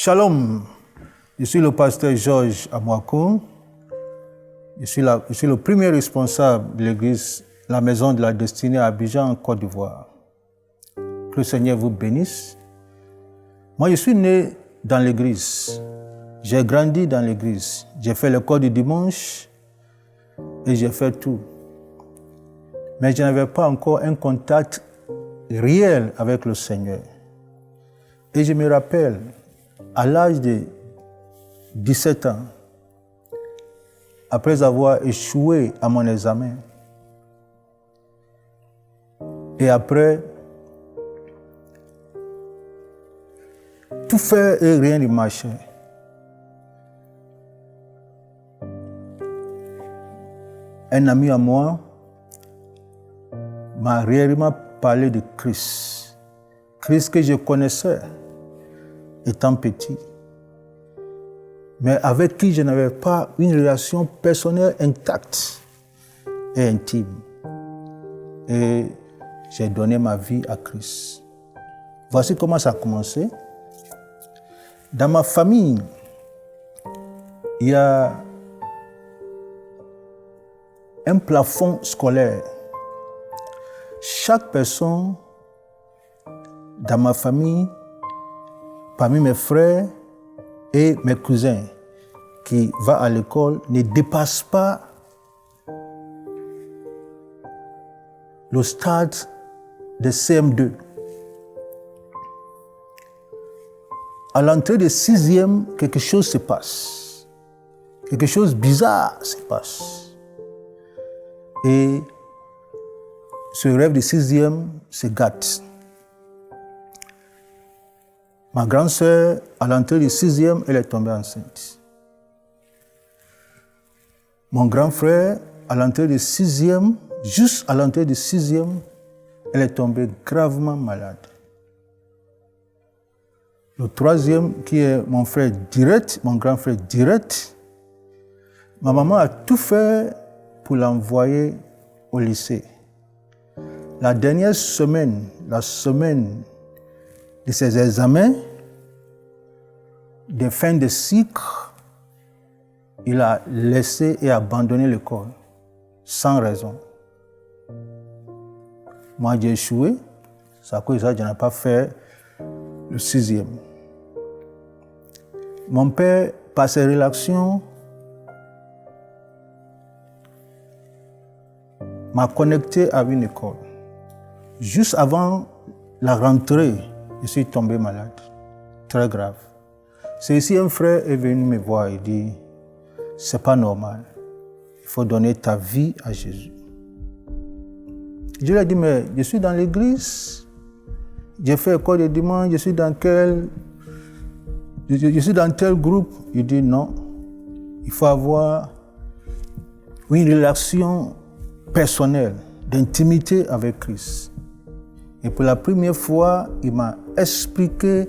Shalom, je suis le pasteur Georges Amouakou. Je suis le premier responsable de l'église La Maison de la Destinée à Abidjan, en Côte d'Ivoire. Que le Seigneur vous bénisse. Moi, je suis né dans l'église. J'ai grandi dans l'église. J'ai fait l'école du dimanche et j'ai fait tout. Mais je n'avais pas encore un contact réel avec le Seigneur. Et je me rappelle, à l'âge de 17 ans, après avoir échoué à mon examen, et après tout faire et rien ne marchait, un ami à moi m'a réellement parlé de Christ. Christ que je connaissais étant petit, mais avec qui je n'avais pas une relation personnelle intacte et intime. Et j'ai donné ma vie à Christ. Voici comment ça a commencé. Dans ma famille, il y a un plafond scolaire. Chaque personne dans ma famille, parmi mes frères et mes cousins qui va à l'école, ne dépasse pas le stade de CM2. À l'entrée de 6e, quelque chose se passe. Quelque chose de bizarre se passe. Et ce rêve de 6e se gâte. Ma grande sœur, à l'entrée de 6e, elle est tombée enceinte. Mon grand frère, à l'entrée de 6e, juste à l'entrée de 6e, elle est tombée gravement malade. Le 3e, qui est mon frère direct, mon grand frère direct, ma maman a tout fait pour l'envoyer au lycée. La dernière semaine, la semaine de ses examens de fin de cycle, il a laissé et abandonné l'école sans raison. Moi, j'ai échoué, c'est à cause de ça que je n'ai pas fait le 6e. Mon père, par ses relations, m'a connecté à une école. Juste avant la rentrée, je suis tombé malade, très grave. C'est ici un frère est venu me voir et dit, c'est pas normal, il faut donner ta vie à Jésus. Je lui ai dit, mais je suis dans l'église, j'ai fait école de dimanche, je suis dans tel groupe. Il dit non, il faut avoir une relation personnelle, d'intimité avec Christ. Et pour la première fois, il m'a expliqué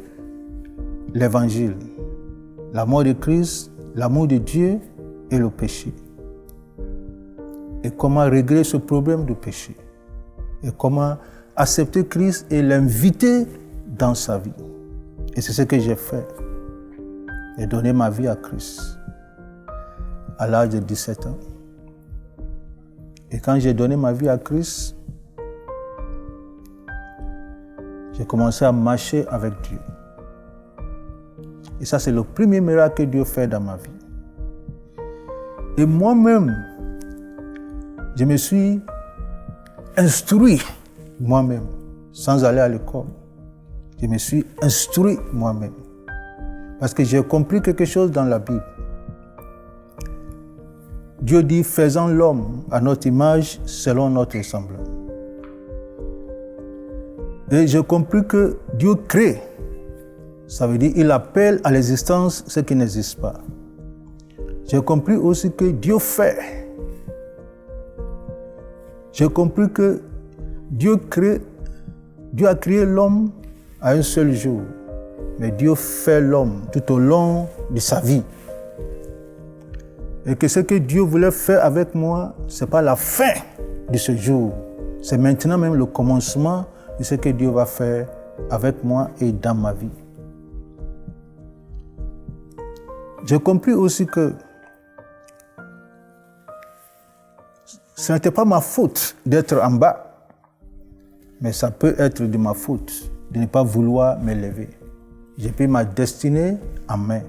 l'évangile, l'amour de Christ, l'amour de Dieu et le péché. Et comment régler ce problème du péché. Et comment accepter Christ et l'inviter dans sa vie. Et c'est ce que j'ai fait. J'ai donné ma vie à Christ à l'âge de 17 ans. Et quand j'ai donné ma vie à Christ, j'ai commencé à marcher avec Dieu. Et ça, c'est le premier miracle que Dieu fait dans ma vie. Et moi-même, je me suis instruit moi-même, sans aller à l'école. Je me suis instruit moi-même. Parce que j'ai compris quelque chose dans la Bible. Dieu dit, faisons l'homme à notre image, selon notre semblance. Et j'ai compris que Dieu crée. Ça veut dire qu'il appelle à l'existence ce qui n'existe pas. J'ai compris aussi que Dieu fait. J'ai compris que Dieu a créé l'homme à un seul jour. Mais Dieu fait l'homme tout au long de sa vie. Et que ce que Dieu voulait faire avec moi, ce n'est pas la fin de ce jour. C'est maintenant même le commencement de ce que Dieu va faire avec moi et dans ma vie. J'ai compris aussi que ce n'était pas ma faute d'être en bas, mais ça peut être de ma faute de ne pas vouloir m'élever. J'ai pris ma destinée en main.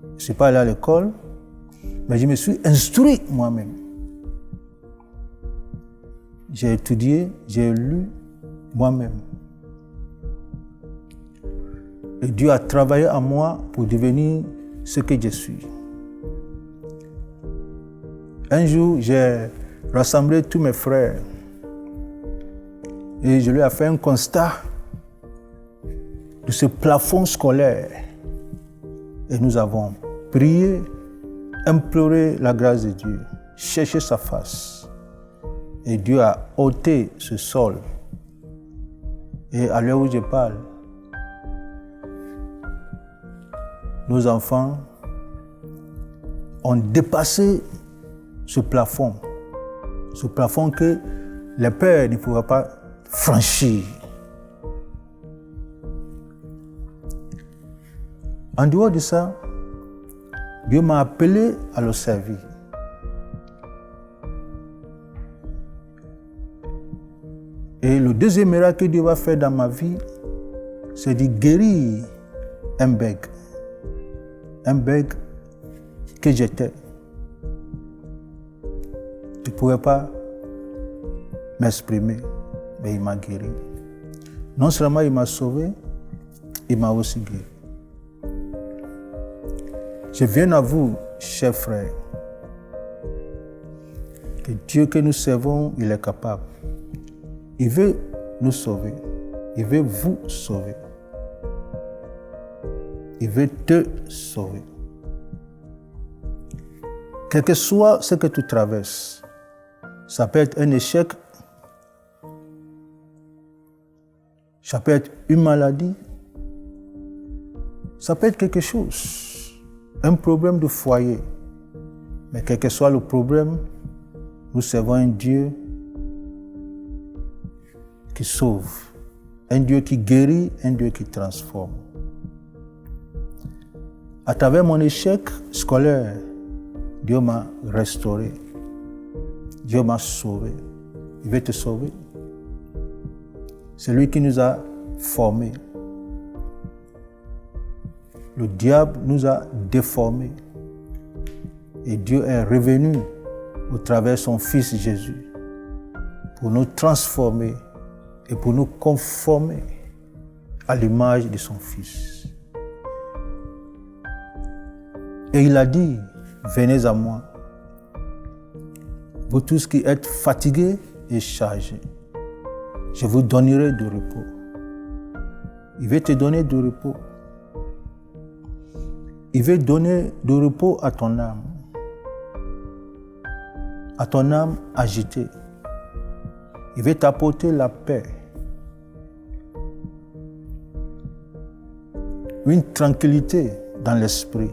Je ne suis pas allé à l'école, mais je me suis instruit moi-même. J'ai étudié, j'ai lu moi-même. Et Dieu a travaillé en moi pour devenir ce que je suis. Un jour, j'ai rassemblé tous mes frères et je lui ai fait un constat de ce plafond scolaire. Et nous avons prié, imploré la grâce de Dieu, cherché sa face. Et Dieu a ôté ce sol. Et à l'heure où je parle, nos enfants ont dépassé ce plafond que les pères ne pouvaient pas franchir. En dehors de ça, Dieu m'a appelé à le servir. Et le deuxième miracle que Dieu va faire dans ma vie, c'est de guérir un bègue. Un bègue que j'étais. Je ne pouvais pas m'exprimer, mais il m'a guéri. Non seulement il m'a sauvé, il m'a aussi guéri. Je viens à vous, chers frères, que Dieu que nous servons, il est capable. Il veut nous sauver. Il veut vous sauver. Il veut te sauver. Quel que soit ce que tu traverses, ça peut être un échec, ça peut être une maladie, ça peut être quelque chose, un problème de foyer. Mais quel que soit le problème, nous servons un Dieu qui sauve, un Dieu qui guérit, un Dieu qui transforme. À travers mon échec scolaire, Dieu m'a restauré. Dieu m'a sauvé. Il veut te sauver. C'est lui qui nous a formés. Le diable nous a déformés. Et Dieu est revenu au travers de son Fils Jésus pour nous transformer et pour nous conformer à l'image de son Fils. Et il a dit, venez à moi, vous tous qui êtes fatigués et chargés, je vous donnerai du repos. Il veut te donner du repos. Il veut donner du repos à ton âme agitée. Il veut t'apporter la paix, une tranquillité dans l'esprit.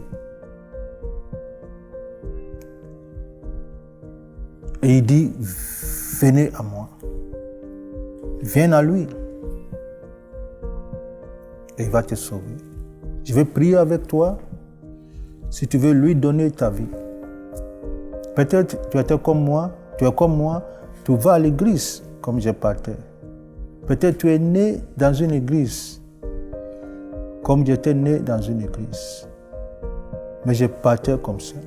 Et il dit, venez à moi. Viens à lui. Et il va te sauver. Je vais prier avec toi si tu veux lui donner ta vie. Peut-être tu es comme moi, tu vas à l'église comme je partais. Peut-être tu es né dans une église comme j'étais né dans une église. Mais je partais comme ça.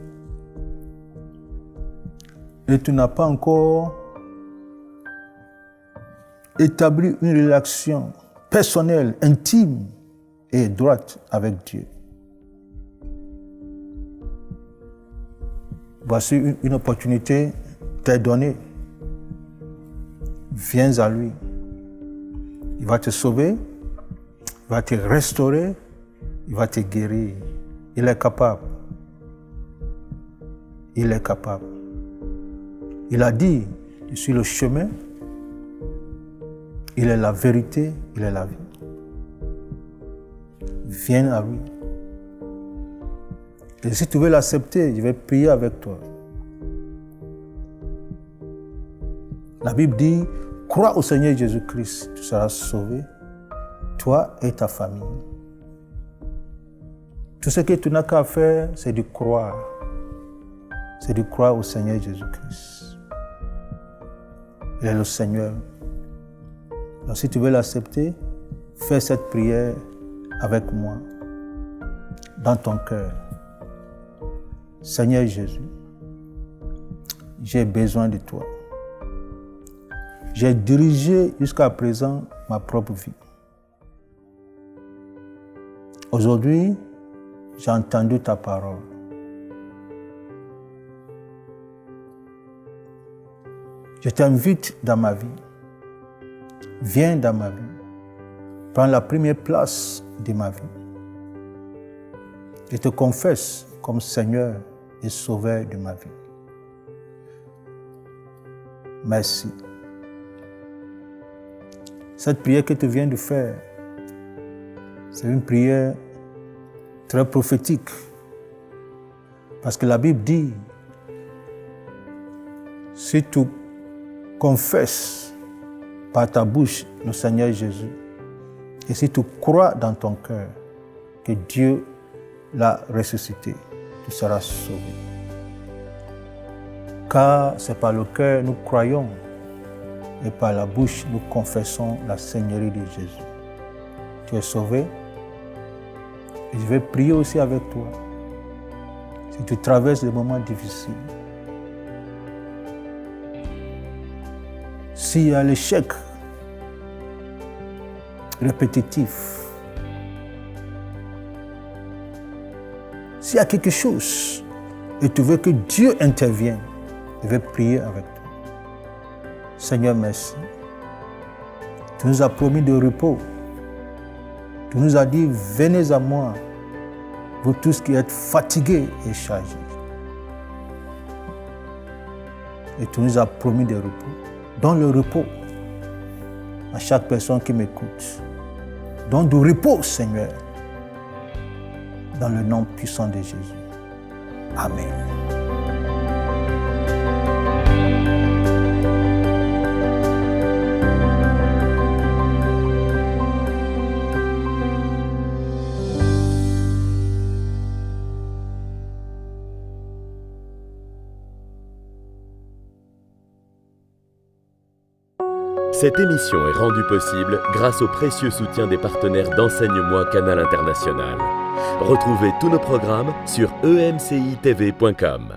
Et tu n'as pas encore établi une relation personnelle, intime et droite avec Dieu. Voici une opportunité t'est donnée. Viens à lui. Il va te sauver, il va te restaurer, il va te guérir. Il est capable. Il est capable. Il a dit, je suis le chemin, il est la vérité, il est la vie. Viens à lui. Et si tu veux l'accepter, je vais prier avec toi. La Bible dit, crois au Seigneur Jésus-Christ, tu seras sauvé, toi et ta famille. Tout ce que tu n'as qu'à faire, c'est de croire. C'est de croire au Seigneur Jésus-Christ. Il est le Seigneur. Donc si tu veux l'accepter, fais cette prière avec moi, dans ton cœur. Seigneur Jésus, j'ai besoin de toi. J'ai dirigé jusqu'à présent ma propre vie. Aujourd'hui, j'ai entendu ta parole. Je t'invite dans ma vie. Viens dans ma vie. Prends la première place de ma vie. Je te confesse comme Seigneur et Sauveur de ma vie. Merci. Cette prière que tu viens de faire, c'est une prière très prophétique. Parce que la Bible dit, si tu confesses par ta bouche le Seigneur Jésus, et si tu crois dans ton cœur que Dieu l'a ressuscité, tu seras sauvé. Car c'est par le cœur nous croyons et par la bouche nous confessons la Seigneurie de Jésus. Tu es sauvé. Et je vais prier aussi avec toi. Si tu traverses des moments difficiles, s'il y a l'échec répétitif, s'il y a quelque chose et tu veux que Dieu intervienne, je vais prier avec toi. Seigneur, merci. Tu nous as promis de repos. Tu nous as dit, venez à moi, vous tous qui êtes fatigués et chargés. Et tu nous as promis de repos. Donne le repos à chaque personne qui m'écoute. Donne du repos, Seigneur, dans le nom puissant de Jésus. Amen. Cette émission est rendue possible grâce au précieux soutien des partenaires d'Enseigne-moi Canal International. Retrouvez tous nos programmes sur emcitv.com.